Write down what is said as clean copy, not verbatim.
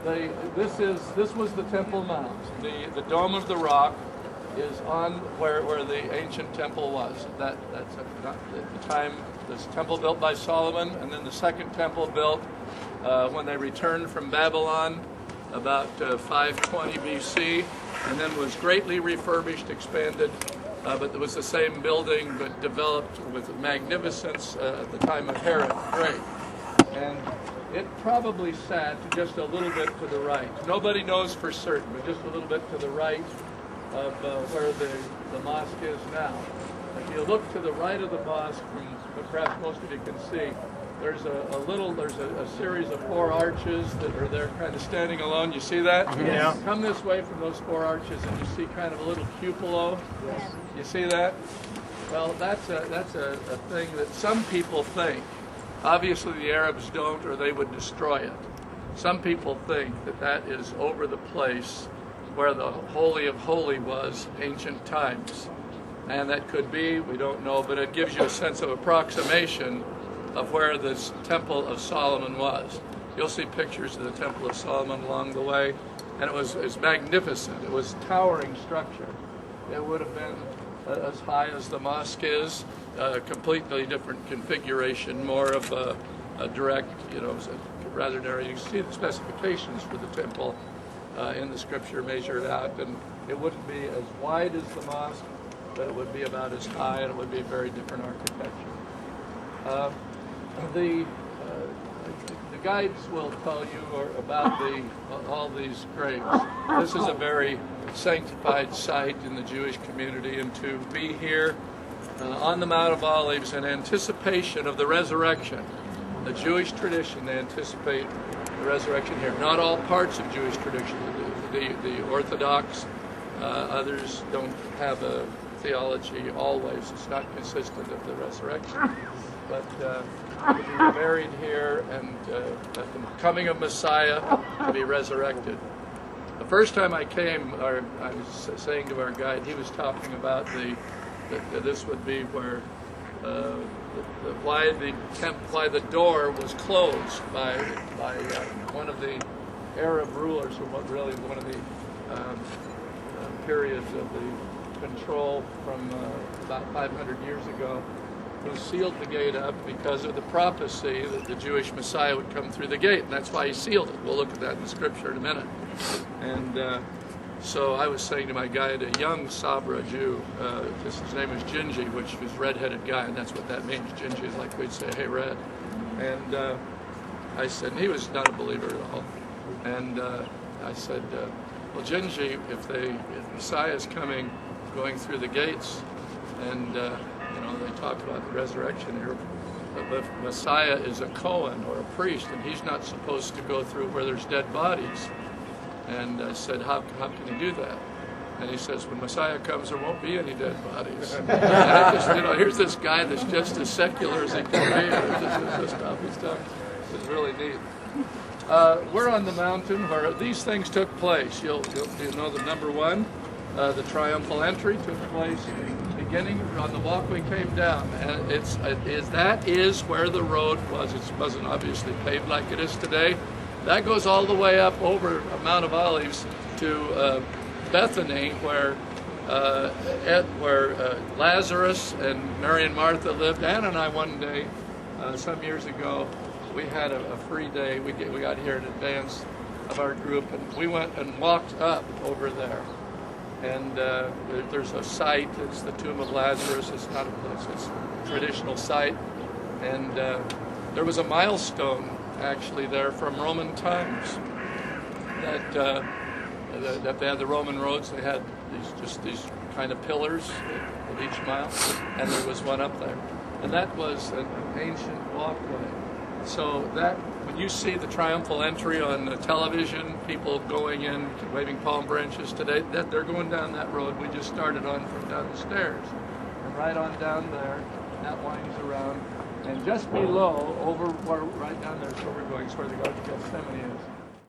This was the Temple Mount. The Dome of the Rock is on where the ancient temple was. That's at the time this temple built by Solomon, and then the second temple built when they returned from Babylon about 520 BC, and then was greatly refurbished, expanded, but it was the same building but developed with magnificence at the time of Herod the Great. And it probably sat just a little bit to the right. Nobody knows for certain, but just a little bit to the right of where the mosque is now. If you look to the right of the mosque, from what perhaps most of you can see, there's a series of 4 arches that are there kind of standing alone. You see that? Yeah. Come this way from those 4 arches and you see kind of a little cupola. Yes. You see that? Well, that's a thing that some people think. Obviously the Arabs don't, or they would destroy it. Some people think that that is over the place where the Holy of Holies was ancient times. And that could be, we don't know, but it gives you a sense of approximation of where this Temple of Solomon was. You'll see pictures of the Temple of Solomon along the way, and it's magnificent. It was a towering structure. It would have been as high as the mosque is, a completely different configuration, more of a direct, rather narrow. You see the specifications for the temple in the scripture measured out, and it wouldn't be as wide as the mosque, but it would be about as high, and it would be a very different architecture. The guides will tell you about all these graves. This is a very sanctified site in the Jewish community, and to be here on the Mount of Olives in anticipation of the resurrection, the Jewish tradition, they anticipate the resurrection here. Not all parts of Jewish tradition. The Orthodox, others don't have a theology always. It's not consistent of the resurrection. But to be buried here, and at the coming of Messiah to be resurrected. The first time I came, I was saying to our guide, he was talking about that this would be where why the door was closed by one of the Arab rulers, or really one of the periods of the control from about 500 years ago, who sealed the gate up because of the prophecy that the Jewish Messiah would come through the gate, and that's why he sealed it. We'll look at that in the scripture in a minute. And so I was saying to my guide, a young Sabra Jew, his name is Gingy, which is red-headed guy, and that's what that means. Gingy is like we'd say, hey, red. And I said, and he was not a believer at all. And I said, well, Gingy, if Messiah is coming, going through the gates, and they talk about the resurrection here, but Messiah is a Cohen or a priest, and he's not supposed to go through where there's dead bodies. And I said, how can he do that? And he says, when Messiah comes, there won't be any dead bodies. And I just, here's this guy that's just as secular as he can be. This stuff is really neat. We're on the mountain where these things took place. You'll know the number one, the triumphal entry took place beginning on the walk we came down, and that is where the road was. It wasn't obviously paved like it is today. That goes all the way up over Mount of Olives to Bethany, where Lazarus and Mary and Martha lived. Anna and I one day, some years ago, we had a free day. We got here in advance of our group, and we went and walked up over there. And there's a site, it's the tomb of Lazarus. It's not a place, it's a traditional site. And there was a milestone actually there from Roman times that they had the Roman roads. They had these kind of pillars at each mile, and there was one up there. And that was an ancient walkway. So that, when you see the triumphal entry on the television, people going in, waving palm branches today, that they're going down that road we just started on from down the stairs. And right on down there, that winds around. And just below, right down there is where we're going, is where the Garden of Gethsemane is.